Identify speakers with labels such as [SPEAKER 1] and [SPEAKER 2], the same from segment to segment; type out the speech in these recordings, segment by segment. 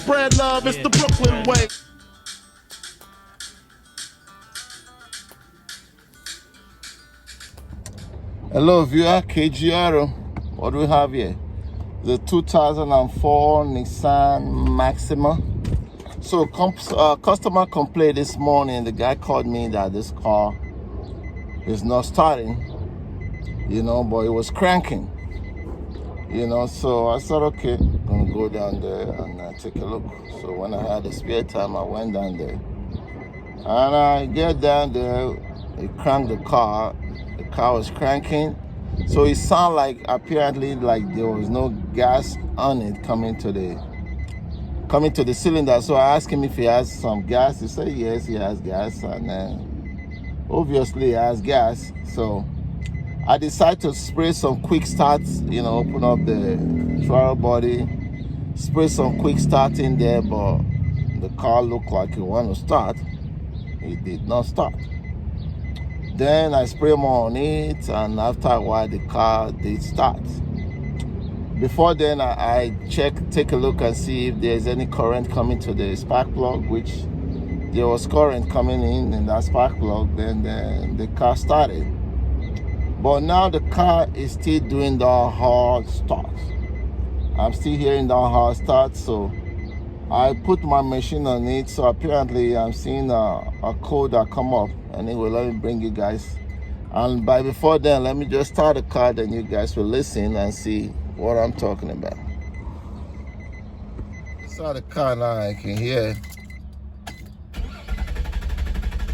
[SPEAKER 1] spread love. It's the Brooklyn way.
[SPEAKER 2] Hello viewer, KGR. What do we have here? The 2004 Nissan Maxima. So customer complained this morning. The guy called me that this car is not starting, but it was cranking, so I said, okay, I'm gonna go down there and take a look. So when I had the spare time, I went down there, and I get down there, it cranked the car was cranking, so it sounded like apparently like there was no gas on it coming to the cylinder. So I asked him if he has some gas. He said yes, he has gas, and obviously he has gas. So I decided to spray some quick starts, open up the throttle body, spray some quick start in there, but the car looked like it wanted to start. It did not start. Then I spray more on it, and after a while the car did start. Before then I take a look and see if there's any current coming to the spark plug, which there was current coming in that spark plug. Then the car started. But now the car is still doing the hard start. I'm still hearing the hard start, so I put my machine on it. So apparently I'm seeing a code that come up. Anyway, let me bring you guys. And before then, let me just start the car, then you guys will listen and see what I'm talking about. Start the car now, I can hear.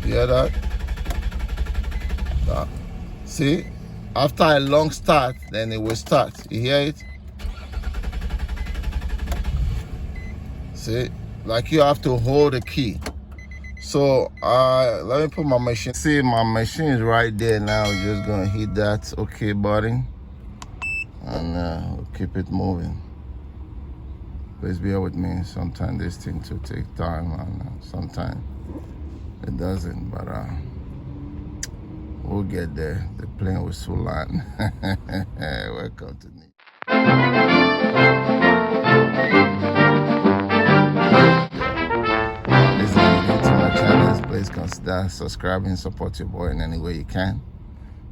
[SPEAKER 2] Hear that? See? After a long start, then it will start. You hear it? See? Like you have to hold the key. So let me put my machine. See, my machine is right there now. We're just gonna hit that OK button, and we'll keep it moving. Please bear with me. Sometimes this thing to take time, and sometimes it doesn't. But we'll get there. The plane will soon land. Welcome to me. Please consider subscribing, support your boy in any way you can.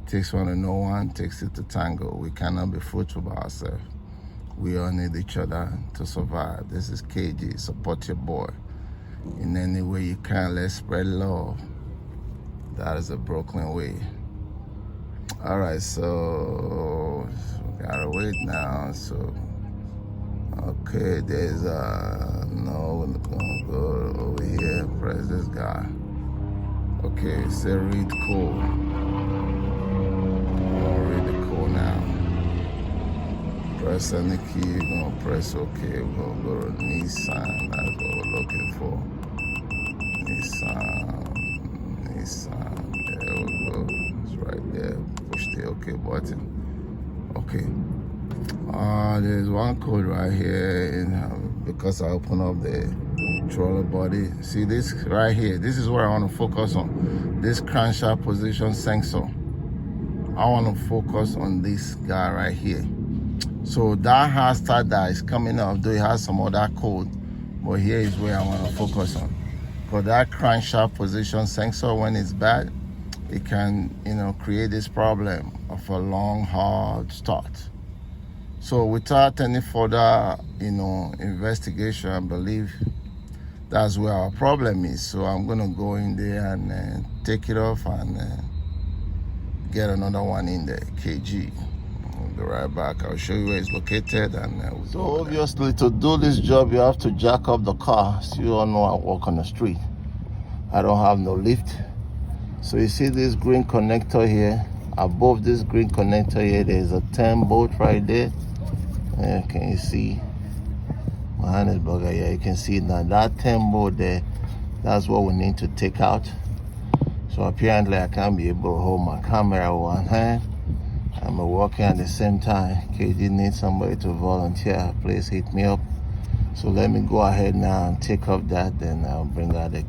[SPEAKER 2] Takes one to know one, takes it to tango. We cannot be fruitful by ourselves. We all need each other to survive. This is KG. Support your boy in any way you can. Let's spread love. That is the Brooklyn way. All right, so we gotta wait now. So okay, there's no, we're gonna go over here. Press this guy. Okay, say read code. Read the code now. Press any key, you're gonna press OK. We're gonna go to Nissan. That's what we're looking for. Nissan. There we go. It's right there. Push the OK button. Okay. There's one code right here, because I open up the throttle body. See this right here? This is what I want to focus on. This crankshaft position sensor. I want to focus on this guy right here. So that hard start that is coming up, though it has some other code, but here is where I want to focus on. Because that crankshaft position sensor, when it's bad, it can, create this problem of a long, hard start. So without any further, investigation, I believe that's where our problem is. So I'm gonna go in there and take it off and get another one in there, KG. I'll be right back. I'll show you where it's located. And so obviously to do this job, you have to jack up the car. So you all know I walk on the street. I don't have no lift. So you see this green connector here. Above this green connector here, there's a 10 bolt right there. Can you see? My hand is bugger. Yeah, you can see now that 10 bolt there. That's what we need to take out. So apparently I can't be able to hold my camera with one hand. I'm working at the same time. KG needs somebody to volunteer. Please hit me up. So let me go ahead now and take off that. Then I'll bring out the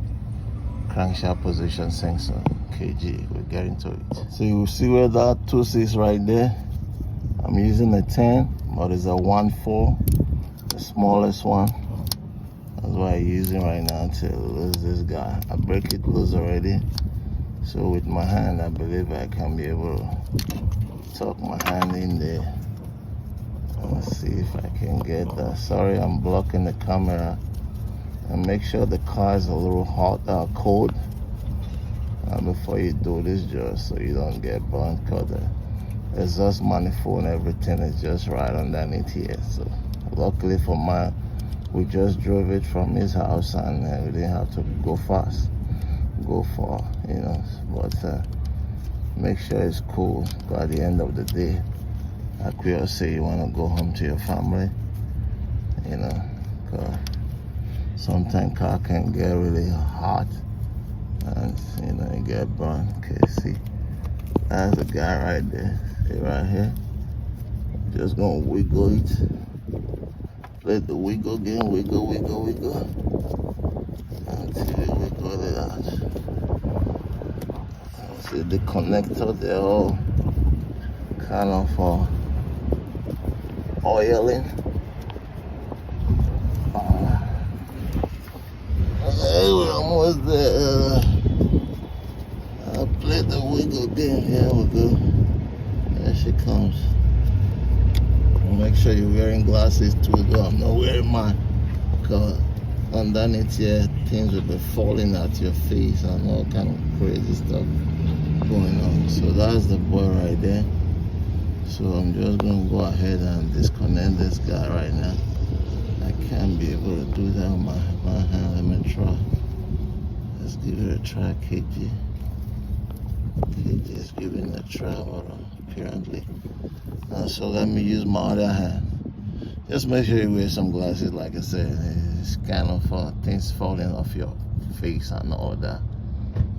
[SPEAKER 2] crankshaft position sensor. KG, we'll get into it. So you see where that tooth is right there. I'm using a 10, but it's a 1.4, the smallest one. I'm using right now to lose this guy. I break it loose already. So with my hand, I believe I can be able to tuck my hand in there. Let's see if I can get that. Sorry, I'm blocking the camera. And make sure the car is a little hot, cold before you do this, just so you don't get burnt. Cause the exhaust manifold and everything is just right underneath here. So luckily for mine, we just drove it from his house and we didn't have to go fast, go far, you know. But make sure it's cool. Cause at the end of the day, like we all say, you want to go home to your family, you know. Cause sometimes car can get really hot and, you know, you get burned. Okay, see, that's the guy right there. See right here. Just gonna wiggle it. Let the wiggle again, wiggle. Until you wiggle it out. See the connector, they're all kind of oiling. We're almost there. I'll play the wiggle again. Here we go. There she comes. Make sure you're wearing glasses too, though. I'm not wearing mine. Because underneath here, things will be falling at your face and all kind of crazy stuff going on. So that's the boy right there. So I'm just going to go ahead and disconnect this guy right now. I can't be able to do that with my hand. Let me try. Let's give it a try, KG. KG is giving it a try, apparently. So let me use my other hand. Just make sure you wear some glasses, like I said. It's kind of things falling off your face and all that.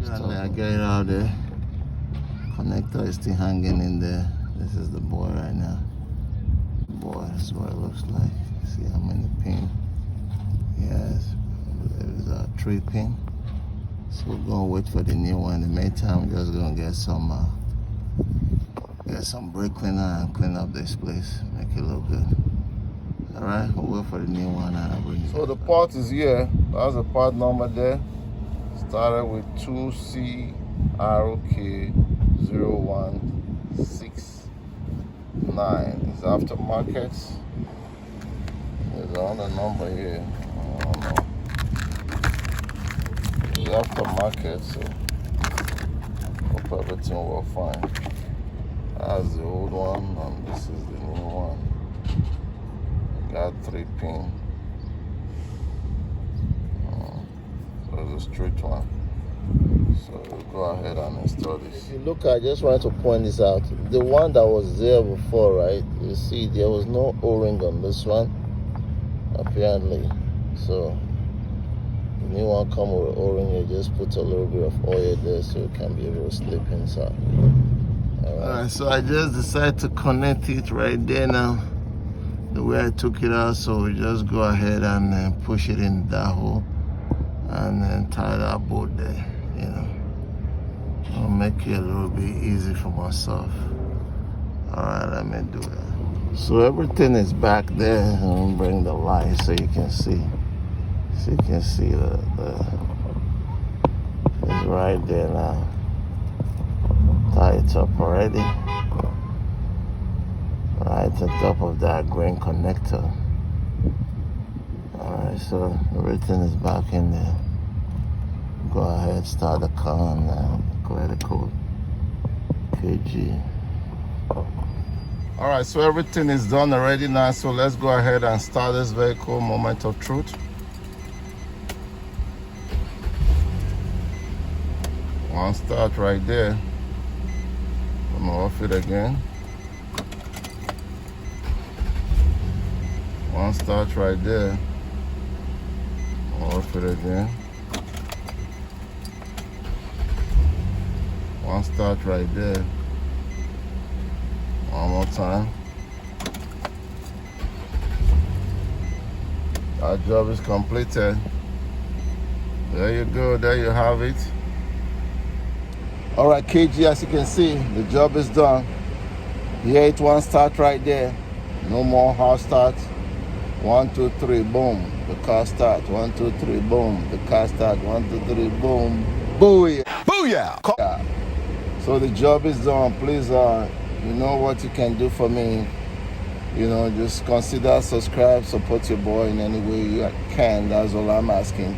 [SPEAKER 2] So I get it out there. Connector is still hanging in there. This is the boy right now. Boy, that's what it looks like. See how many pins? Yes, there's a 3 pin. So we're gonna wait for the new one. In the meantime, we're just gonna get some brake cleaner and clean up this place, make it look good. All right, we'll wait for the new one and I'll bring it. So the part is here. That's the part number there. Started with 2CROK0169. It's aftermarket. There's another number here. I don't know. It's aftermarket, so hope everything will fine. That's the old one, and this is the new one. Got 3 pin. So it's a straight one. So we'll go ahead and install this. If you look, I just wanted to point this out. The one that was there before, right? You see, there was no O-ring on this one, apparently. So the new one comes with O-ring. You just put a little bit of oil there so you can be able to slip inside. Alright, so I just decided to connect it right there now, the way I took it out. So we just go ahead and push it in that hole and then tie that bolt there, you know. I'll make it a little bit easy for myself. Alright, let me do that. So everything is back there. I'll bring the light so you can see. So you can see it's right there now. Tie it up already. Right on top of that green connector. Alright, so everything is back in there. Go ahead, start the car and clear the code. KG. Alright, so everything is done already now, so let's go ahead and start this vehicle. Moment of truth. One start right there. I'm off it again. One start right there. Off it again. One start right there. One more time. Our job is completed. There you go, there you have it. All right, KG, as you can see, the job is done. Here it one start right there. No more hard start. 1, 2, 3, boom, the car start. 1, 2, 3, boom, the car start. 1, 2, 3, boom, booyah. Booyah! So the job is done. Please, you know what you can do for me. You know, just consider subscribe, support your boy in any way you can. That's all I'm asking.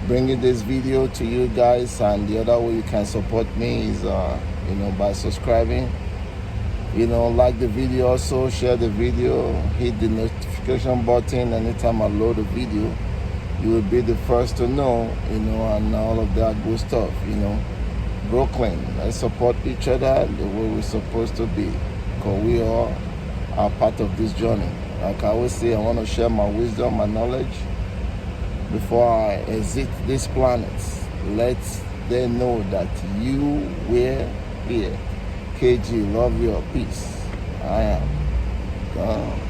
[SPEAKER 2] Bringing this video to you guys, and the other way you can support me is, you know, by subscribing. You know, like the video, also share the video, hit the notification button anytime I load a video. You will be the first to know, you know, and all of that good stuff, you know. Brooklyn, let's support each other the way we're supposed to be, because we all are part of this journey. Like I always say, I want to share my wisdom, my knowledge before I exit this planet. Let them know that you were here. KG, love your peace. I am gone.